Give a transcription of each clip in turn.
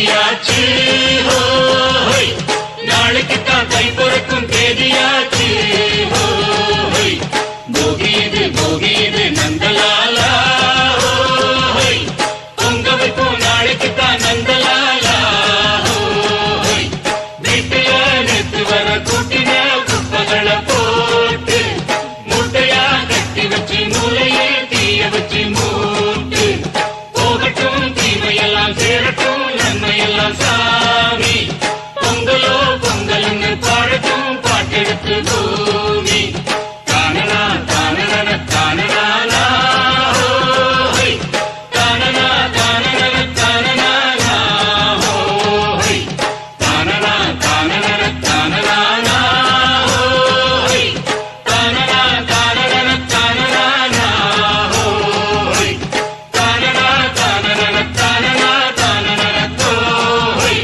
தேதியாச்சு நாளைக்கு தான் கை பொறுக்கும் தேதியாச்சு போகியது நந்தலாலா பொங்க வைப்போம் நாளைக்கு தான் நந்தலாலா வீட்டுல நேற்று வர கூட்டின குப்பைகளை போட்டு மூட்டையா கட்டி வச்சு மூளையே தீய வச்சு மூட்டு போகட்டும் தீமையெல்லாம் சேரட்டும் நன்மையெல்லாம் சாமி பொங்கலோ பொங்கல்னு பாடட்டும் பாட்டெடுத்து பூமி தானனா தானன தானனா தானனா தானன தானனா தானனா தானன தானனா தானனா தானன தானனா தானனா தானன தானனா தானன தோய்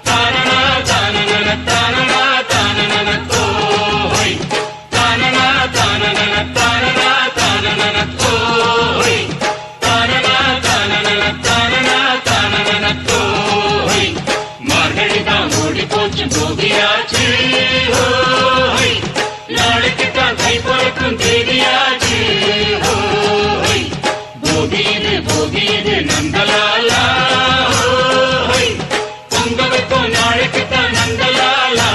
தானனா தானன தானனா தானன தோய் தானனா தானன தானனா தானன தோய் தானனா தானன தானனா தானன தோய் மார்கழிதான் ஓடி போச்சு போகியாச்சு நாளைக்கு தான் கை பொறுக்கும் தேதியாச்சு போகியது நந்தலாலா பொங்க வைப்போம் நாளைக்கு தான் நந்தலாலா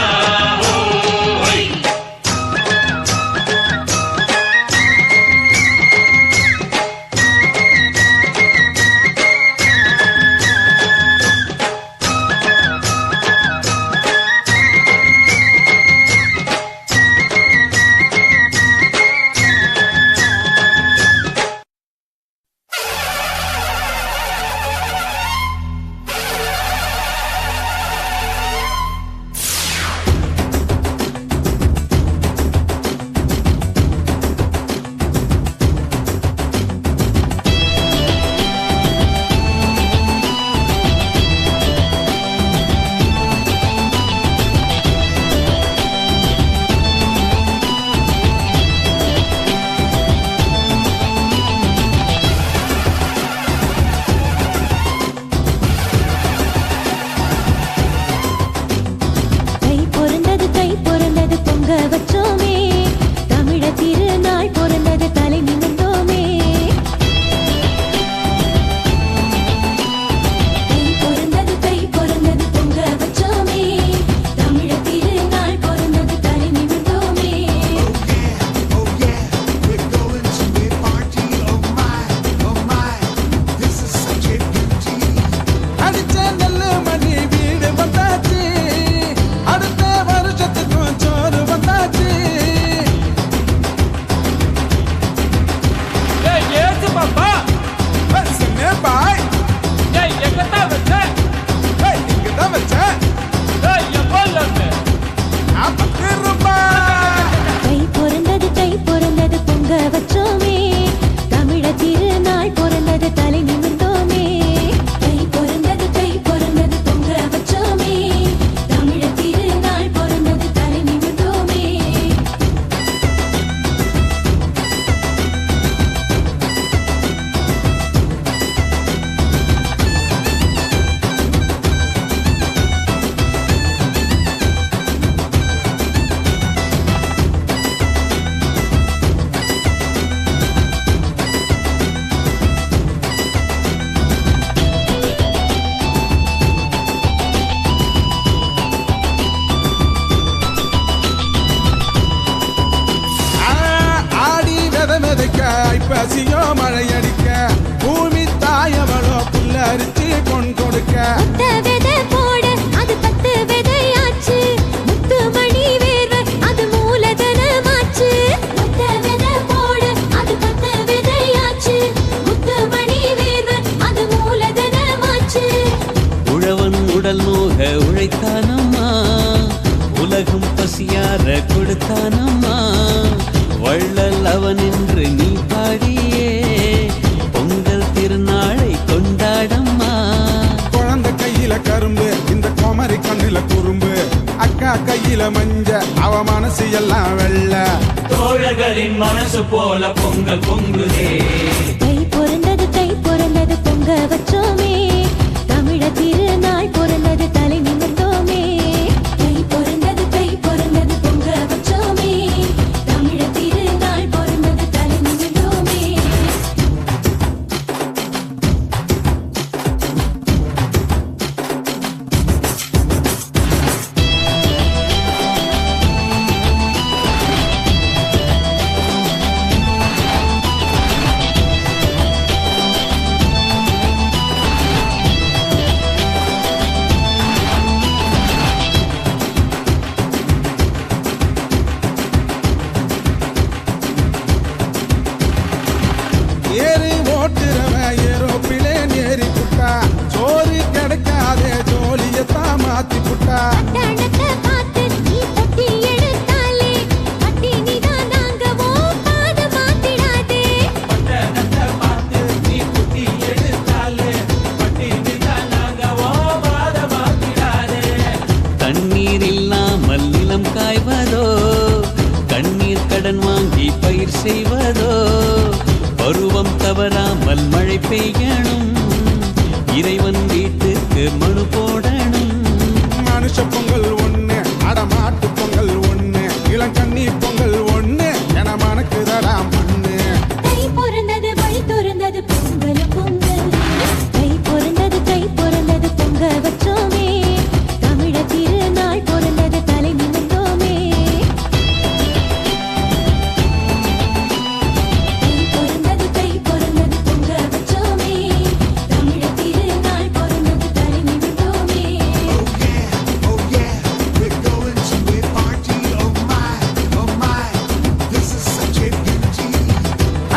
பசியோ மழையடிக்க பூமி தாயவளோ புல்லரிச்சு கொண்டு கொடுக்க உழவன் உடல் நோக உழைத்தானம்மா உலகம் பசியார கொடுத்தானம்மா வள்ளல் அவன் என்று நீ பாடியே பொங்கல் திருநாளை கொண்டாடம்மா குழந்தை கையில கரும்பு இந்த குமரி கண்ணுல குறும்பு அக்கா கையில மஞ்ச அவ மனசு எல்லாம் வெள்ள தோழர்களின் மனசு போல பொங்கல் பொங்குதே கை பொறந்தது பொங்க வச்சோமே தமிழ திருநாள் பொற வருஷ பொங்கல் ஒண்ணு அடமாட்டு பொங்கல் ஒண்ணு இளங்கண்ணி பொங்கல் ஒண்ணு என மனக்குதடா மண்ணு தை பிறந்தது வழி திறந்தது பொங்கல் பொங்கல் தை பிறந்தது பொங்க வச்சோமே தமிழ திருநாள் பிறந்தது தலை நிமிர்ந்தோமே தை பிறந்தது பொங்க வச்சோமே தமிழ திருநாள் பிறந்தது தலை நிமிர்ந்தோமே Oh yeah, we're going to a party. Oh my, this is such a beauty.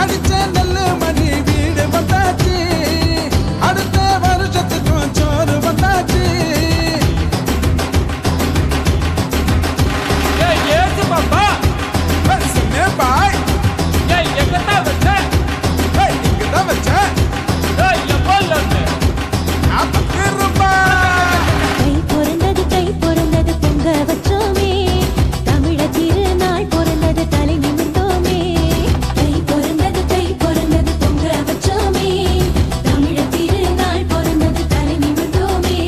அடிச்ச நல்ல மணி வீடு வந்தாச்சு அடுத்த வருஷத்துக்கும் சோறு வந்தாச்சு சொன்னேன் பாய் இங்கதான் வச்சேன் நான் 10 ரூபாய் தை பிறந்தது பொங்க வச்சோமே தமிழ திருநாள் பிறந்தது தலை நிமிர்ந்தோமே தை பிறந்தது பொங்க வச்சோமே தமிழ திருநாள் பிறந்தது தலை நிமிர்ந்தோமே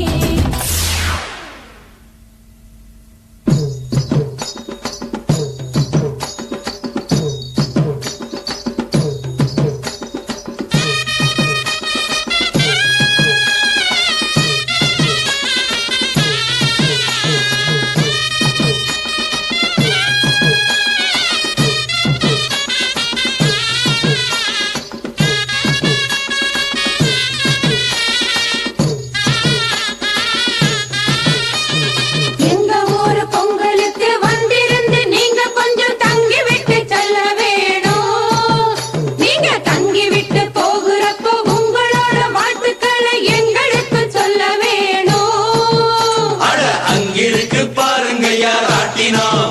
எங்க ஊரு பொங்கலுக்கு வந்திருந்து நீங்க கொஞ்சம் தங்கி விட்டு செல்ல வேணும் நீங்க தங்கி விட்டு போகிறப்போ உங்களோட வாழ்த்துக்களை எங்களுக்கு சொல்ல வேணும் அட அங்கிருக்கு பாருங்க யாராட்டினோம்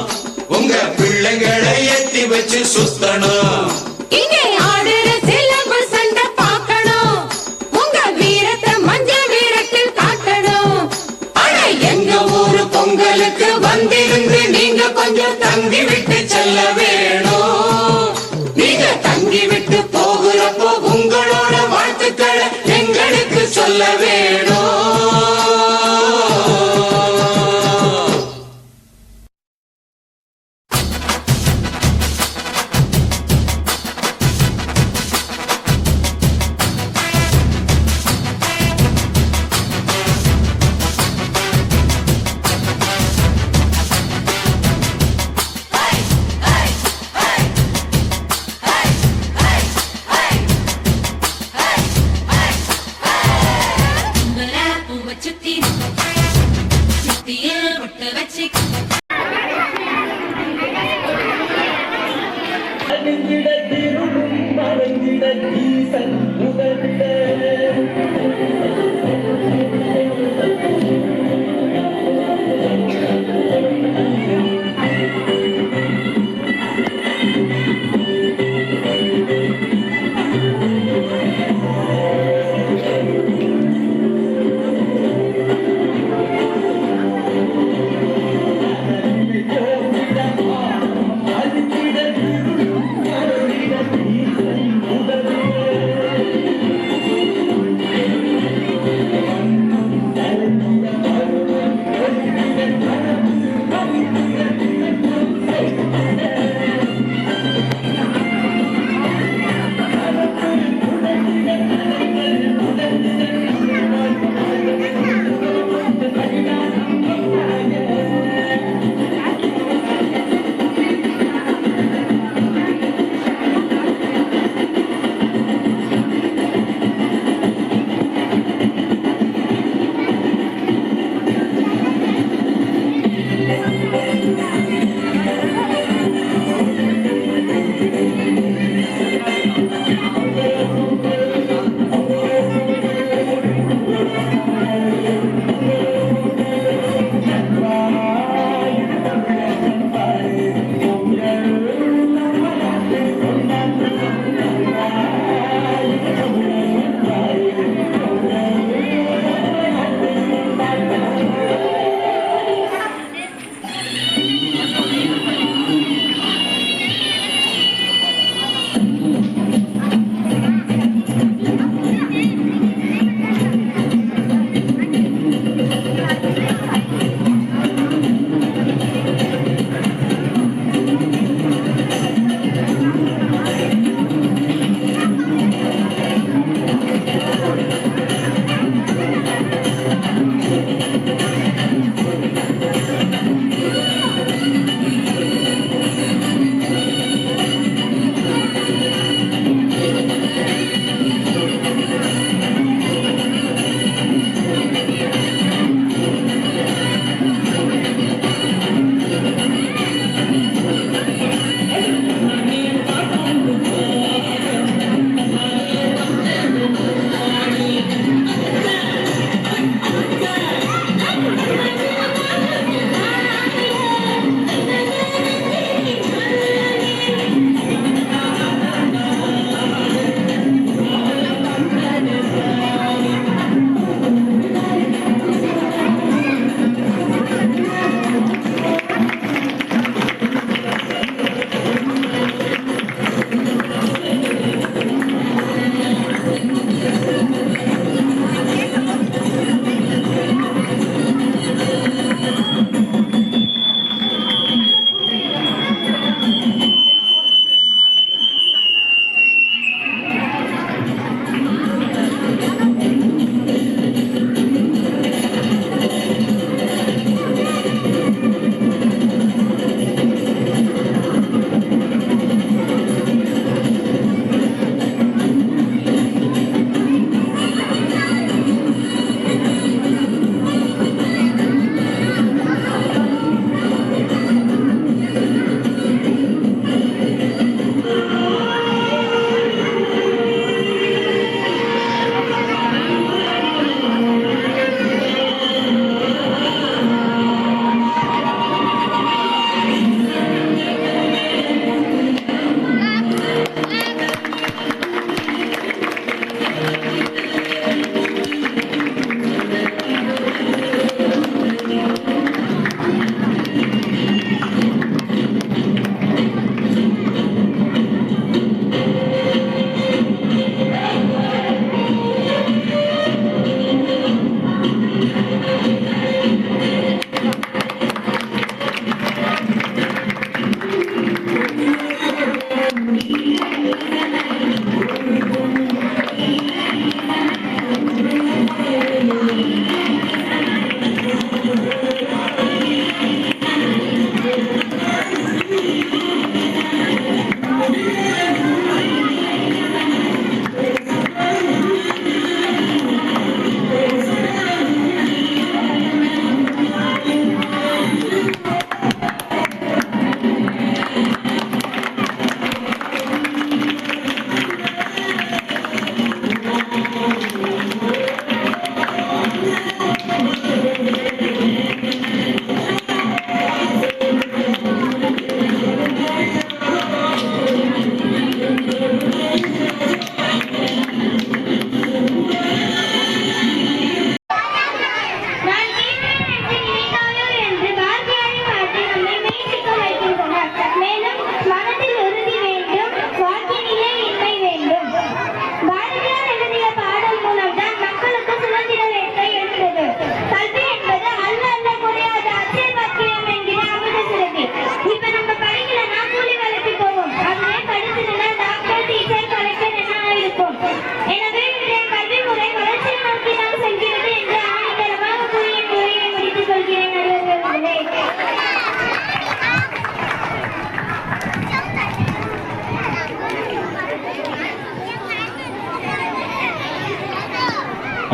உங்க பிள்ளைங்களை ஏத்தி வச்சு சுத்தணும் இங்கே ஆடுற சிலம்பு சண்டை பார்க்கணும் உங்க வீரத்தை மஞ்ச வீரத்தில் காட்டணும் அட எங்க ஊரு பொங்கலுக்கு வந்திருந்து நீங்க கொஞ்சம் தங்கி விட்டு செல்ல வேணும் நீங்க தங்கி விட்டு போகிறப்போ உங்களோட வாழ்த்துக்களை எங்களுக்கு சொல்ல வேணும் பூவை சுத்தி சுத்தியில் முட்டை வச்சு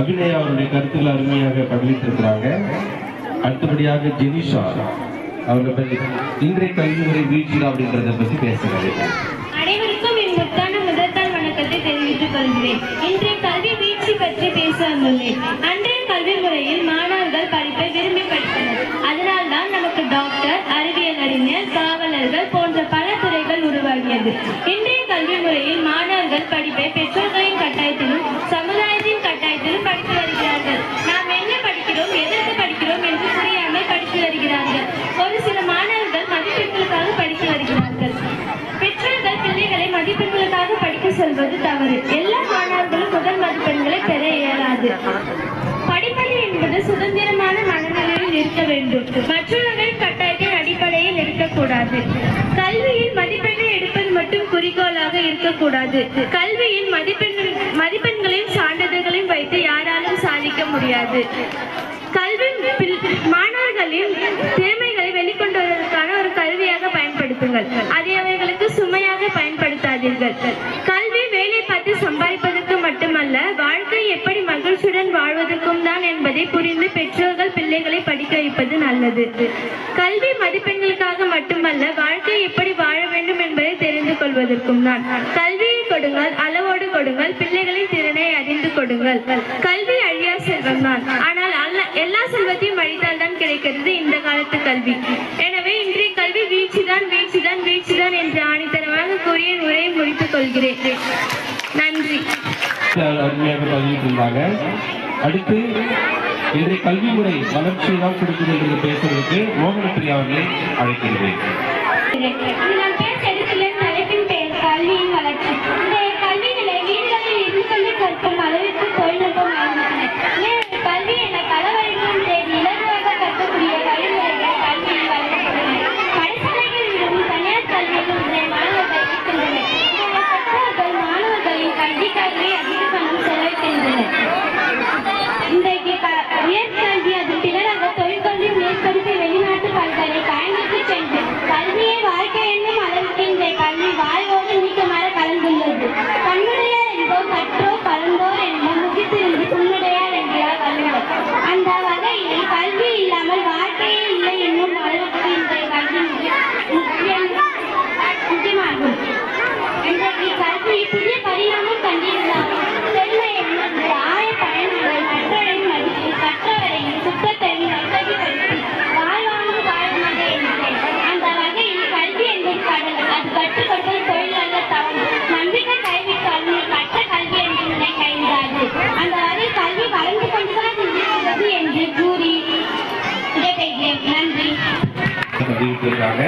அபிநயா அவருடைய கருத்துக்களை அருமையாக பதிவிட்டிருக்கிறாங்க. அடுத்தபடியாக ஜெனிஷா அவர்கள் இன்றைய கல்வி முறை வீழ்ச்சி அப்படின்றத பத்தி பேசுறாரு. அனைவருக்கும் என் முத்தான முதற்கால் வணக்கத்தை தெரிவித்துக் கொள்கிறேன். இன்றைய கல்வி வீழ்ச்சி பற்றி பேச வந்துள்ளேன். அன்றைய கல்வி முறையில் மாணவர்கள் படிப்பை விரும்பி படித்தனர். அதனால்தான் நமக்கு டாக்டர், அறிவியல் அறிஞர், காவலர்கள் போன்ற பல துறைகள் உருவாகியது. இன்றைய கல்வி முறையில் மாணவர்கள் படிப்பை பெற்றோர்களின் கட்டாயத்திலும் சமுதாயத்தின் கட்டாயத்திலும் படித்து வருகிறார்கள். நாம் என்ன படிக்கிறோம், எதற்கு படிக்கிறோம் என்று புரியாமல் படித்து வருகிறார்கள். ஒரு சில மாணவர்கள் மதிப்பெண்களுக்காக படித்து வருகிறார்கள். பெற்றோர்கள் பிள்ளைகளை மதிப்பெண்களுக்காக படிக்க சொல்வது தவறு. எல்லா மாணவர்களும் முதல் மதிப்பெண்களை பெற இயலாது. படிப்பது என்பது சுதந்திரமான மனநிலையில் இருக்க வேண்டும். மற்றவர்களின் கட்டாயத்தின் அடிப்படையில் இருக்கக்கூடாது. கல்வியில் மதிப்பெண்ணை எடுப்பது மட்டும் குறிக்கோளாக இருக்கக்கூடாது. கல்வியில் மதிப்பெண்களையும் சான்றிதழ்களையும் வைத்து யாராலும் சாதிக்க முடியாது. கல்வி மாணவர்களின் திறமைகளை வெளிக்கொண்டு வருவதற்கான ஒரு கல்வியாக பயன்படுத்துங்கள். அதை அவர்களுக்கு சுமையாக பயன்படுத்தாதீர்கள். கல்வி வேலை பார்த்து சம்பாதிப்பதற்கு மட்டுமல்ல, வாழ்க்கை எப்படி மகிழ்ச்சியுடன் வாழ்வதற்கும் தான் என்பதை புரிந்து பெற்றோர்கள் பிள்ளைகளை படிக்க வைப்பது நல்லது. கல்வி மதிப்பெண்களுக்காக மட்டுமல்ல, வாழ்க்கை எப்படி வாழ வேண்டும் என்பதை தெரிந்து கொள்வதற்கும் தான். கல்வியை கொடுங்கள், அளவோடு கொடுங்கள், பிள்ளைகளின் திறனை அறிந்து கொடுங்கள். கல்வி அழியா செல்வம் தான். ஆனால் எல்லா செல்வத்தையும் அழித்தால் தான் கிடைக்கிறது இந்த காலத்து கல்வி. எனவே இன்றைய கல்வி வீழ்ச்சிதான் வீழ்ச்சிதான் வீழ்ச்சிதான் என்று ஆணித்தரமாக கூறிய உரையை முடித்துக் கொள்கிறேன். நன்றி. அருமையாக பதிவிட்டிருந்தாங்க. அடுத்து இன்றைய கல்வி முறை வளர்ச்சியை தான் கொடுக்குது என்று பேசுவதற்கு மோகனப்பிரியா அவர்களை அழைக்கின்றேன். நான் பேச எடுத்துள்ள தலைப்பின் பெயர் கல்வியின் வளர்ச்சி. இந்த கல்வி நிலை வீடுகளில் இருந்து கொண்டு கற்கும் அளவிற்கு தொழில்நுட்பம் வளர்ந்துள்ளன. கல்வி என பலவழிகளும் தேடி இலகுவாக கற்கக்கூடிய வழிமுறைகள் கல்வியில் வளர்ந்துள்ளன. பாடசாலைகள் விடவும் தனியார் கல்வியில் இன்றைய மாணவர்கள் இருக்கின்றனர். பெற்றோர்கள் மாணவர்களின் கல்விக்காகவே அதிக பணம் செலவிக்கின்றனர். இன்றைக்கு உயர்கல்வி அதன் பின்னராக தொழிற்கல்வி மேற்படிப்பு வெளிநாட்டு பல்கலை பயணித்து சென்று கல்வியை வாழ்க்கை என்னும் அளவுக்கு இன்றைய கல்வி வாழ்வோடு நீக்கமாக கலந்துள்ளது. கண்ணுடையார் என்போர் கற்றோர் கலந்தோர் என்னும் முகித்திருந்து புண்ணுடையார் என்கிறார் வள்ளுவர். அந்த வகையில் கல்வி இல்லாமல் வாழ்க்கையே இல்லை என்னும் அளவுக்கு இன்றைய கல்வி முக்கியமாகும். இன்றைக்கு கல்வி புதிய பரிணாமம் கண்டிருந்தாலும் செல்மை என்பது ஆய பயன்கள் மற்றவரின் மதிப்பு கற்றவரையும் சுத்தத்தையும் நற்பதிப்படுத்தி வாழ்வாங்கு வாழ்வது என்கிறேன். அந்த வகையில் கல்வி என்பது கடல். அது கற்றுக்கொள்வது தொழிலாள தவம். நம்பிக்கை கல்வி கல்வி கற்ற கல்வி என்று நினைக்காது. அந்த வகை கல்வி வளர்ந்து கொண்டுதான் இருக்கிறது என்று கூறி விடைபெறுகிறேன். நன்றி. பதிவிட்டிருக்காங்க.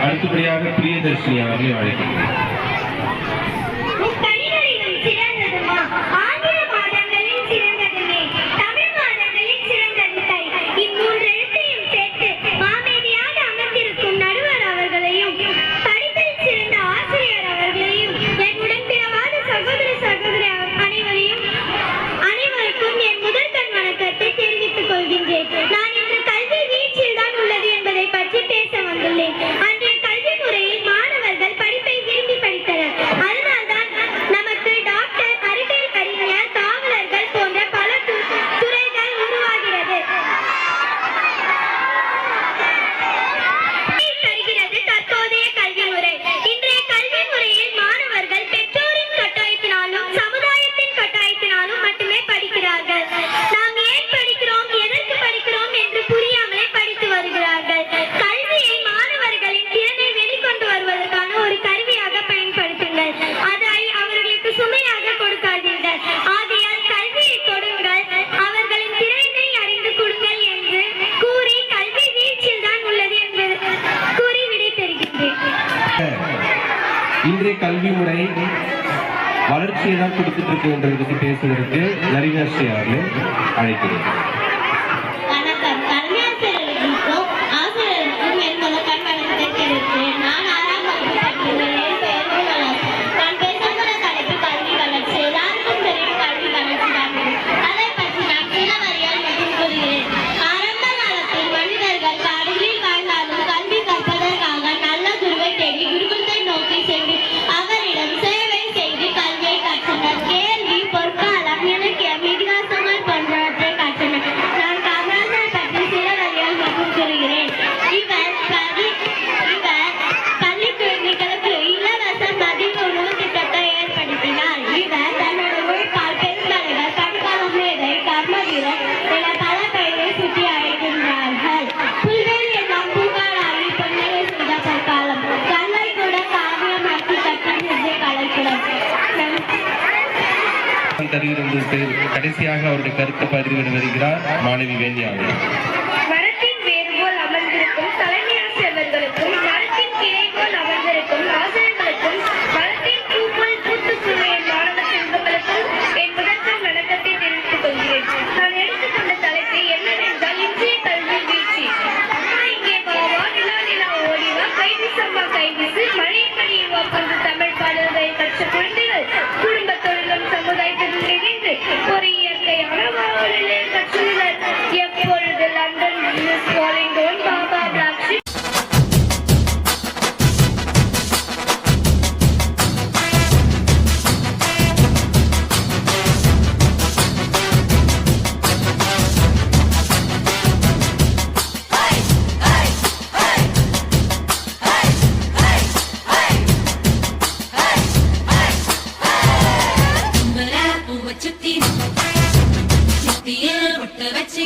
அடுத்தபடியாக பிரியதர்ஷினி அவர்களை அழைக்கின்றேன். முக்கணிகளிலும் சிறந்ததுமா ஆங்கில மாதங்களில் சிறந்ததுமே தமிழ் மாதங்களில் சிறந்தது கை. இம்மூன்று எழுத்தையும் சேர்த்து மாமேதியாக அமர்ந்திருக்கும் நடுவர் அவர்களையும் படிப்பில் சிறந்த ஆசிரியர் அவர்களையும் என் உடன்பிறவாத சகோதர சகோதரி அனைவருக்கும் என் முதற்கண் வணக்கத்தை தெரிவித்துக் கொள்கின்றேன். நான் இன்று கல்வி வீழ்ச்சியில் தான் உள்ளது என்பதை பற்றி பேச வந்துள்ளேன். அன்றைய கல்வி முறையில் மாணவர்கள் படிப்பை விரும்பி படித்தனர். அதனால்தான் நமக்கு டாக்டர், அறிவியல் அறிஞர், காவலர்கள் போன்ற பல துறைகள் உருவாகிறது. தருகிறது தற்போதைய கல்வி முறை. இன்றைய கல்வி முறையில் மாணவர்கள் பெற்றோரின் கட்டாயத்தினாலும் சமுதாயத்தின் கட்டாயத்தினாலும் மட்டுமே படிக்கிறார்கள். நாம் ஏன் படிக்கிறோம், எதற்கு படிக்கிறோம் என்று புரியாமலே படித்து வருகிறார்கள். கல்வியை மாணவர்களின் திறனை வெளிக்கொண்டு வருவதற்கான ஒரு கருவியாக பயன்படுத்துங்கள். அதை அவர்களுக்கு சுமையாக கொடுக்காதீர்கள். ஆகையால் கல்வியை கொடுங்கள், அவர்களின் திறனை அறிந்து கொடுங்கள் என்று கூறி கல்வி வீழ்ச்சியில் தான் உள்ளது என்பது கூறி விடை பெறுகின்றேன். இன்றைய கல்வி முறை வளர்ச்சியை தான் கொடுத்துட்டு இருக்குன்றதை பற்றி பேசுவதற்கு நரிகாஸ்ரீ அவர்களை அழைக்கிறேன். வணக்கம். கல்வியாசிரியர்களுக்கும் ஆசிரியர்களுக்கும் என் முதற்கண் வணக்கத்தை தெரிவிக்கிறேன். நான் 6ஆம் வகுப்பு படிக்கிறேன். என் பெயர் மூலவளர். நான் பேசப்போற தலைப்பு கல்வி வளர்ச்சி. எல்லாருக்கும் தெரியும் கல்வி வளர்ச்சி தான். அதை பற்றி நான் சில வரியால் மட்டும் கூறுகிறேன். ஆரம்ப காலத்தில் மனிதர்கள் காடுகளில் வாழ்ந்தாலும் கல்வி கற்பதற்காக நல்ல குருவை தேடி குருகுலத்தை நோக்கி சென்று அவரிடம் சேவை செய்து கல்வியை கற்றனர். கேள்வி, பொற்காலம், வந்துவிட்டு கடைசியாக அவருடைய கருத்து பதிவிட வருகிறார் மாணவி வேண்யா அவர்கள். மரத்தின் வேறுபோல் அமர்ந்திருக்கும் தலைமை ஆசிரியர்களுக்கும் மரத்தின் கிளை போல் அமர்ந்திருக்கும் ஆசிரியர்களுக்கும் மரத்தின் பூ போல் பூத்து சூழல் மாணவ செல்வங்களுக்கும் என் முதற்கண் வணக்கத்தை தெரிவித்துக் கொள்கிறேன். நான் எடுத்துக்கொண்ட தலைப்பு என்னவென்றால் இன்றைய கல்வி வீழ்ச்சி. அம்மா இங்கே பாவா, நிலா நிலா ஓடிவா, கைவிசம்மா கைவிசு, மழை மணிவா போன்ற தமிழ் பாடல்களை கற்ற குழந்தைகள் குடும்ப தொழிலும் சமுதாயத்தில் நிறைந்து ஒரு இயற்கையான வாழ்விலே கற்றுள்ளனர். எப்பொழுது London is calling on baa baa black sheep. பூவை சுத்தி சுத்தியில் ஒட்டு வச்சு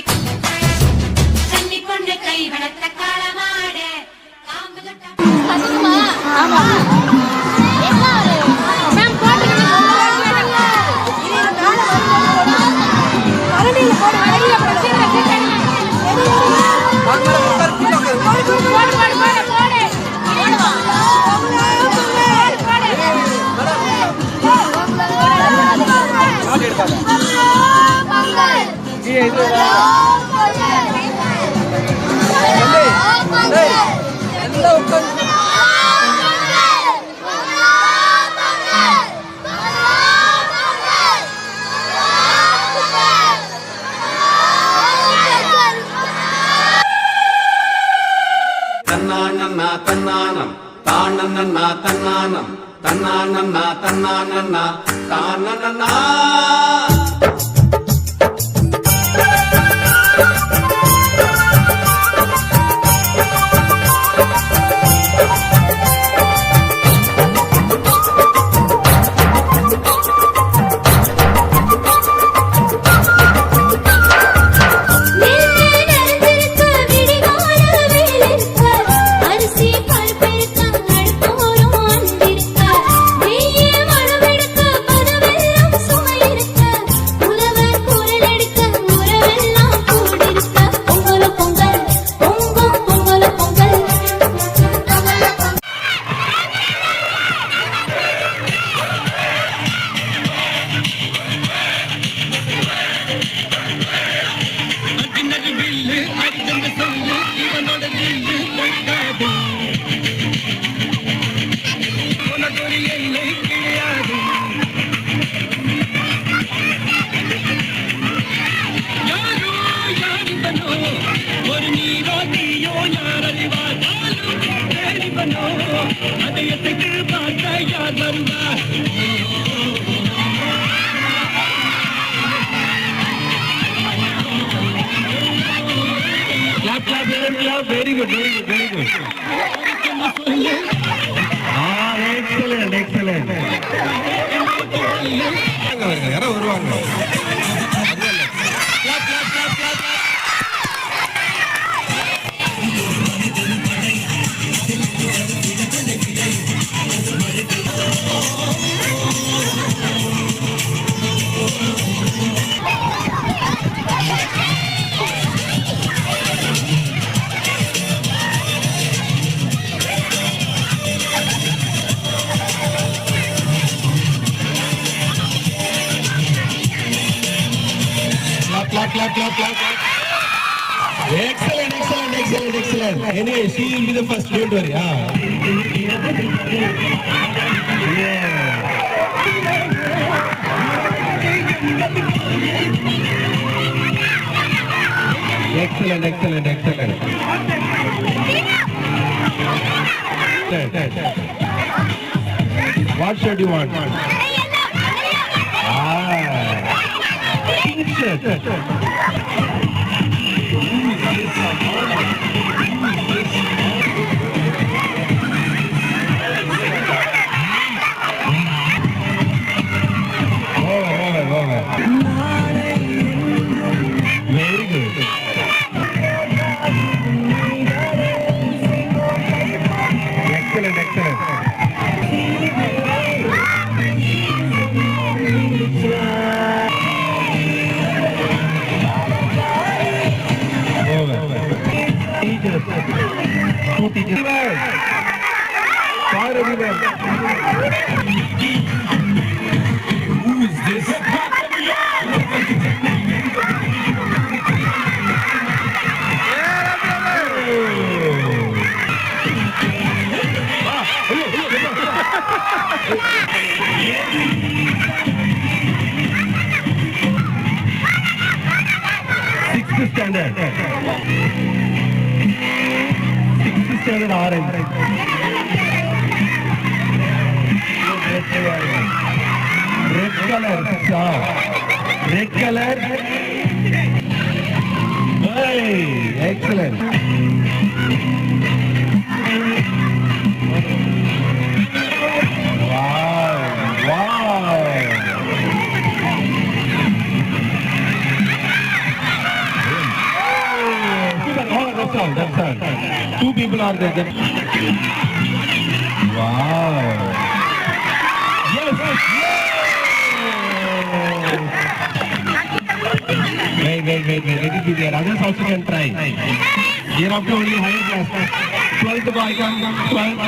கண்ணி கொண்டு கை வளர்த்த காலமாட காம்பு தன்னானன்னா தன்னானம் தானன்னா தன்னானம் தன்னானன்னா தன்னானன்னா தானன்னா. Very good, very good, very good. Excellent, excellent. யாரோ வருவாங்க. Clap. Excellent. Anyway, she will be the first. Don't worry. Excellent. What shirt you want? Pink shirt. Very good. Excellent. 6th standard. 6th standard orange. Red color. Red color. Hey, excellent. Wow. That's all. 2 people are there. Wow. Yes. Wait. Let it be there. Others also can try. Hereafter only higher class. 12th boy come. 12th.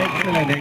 Excellent.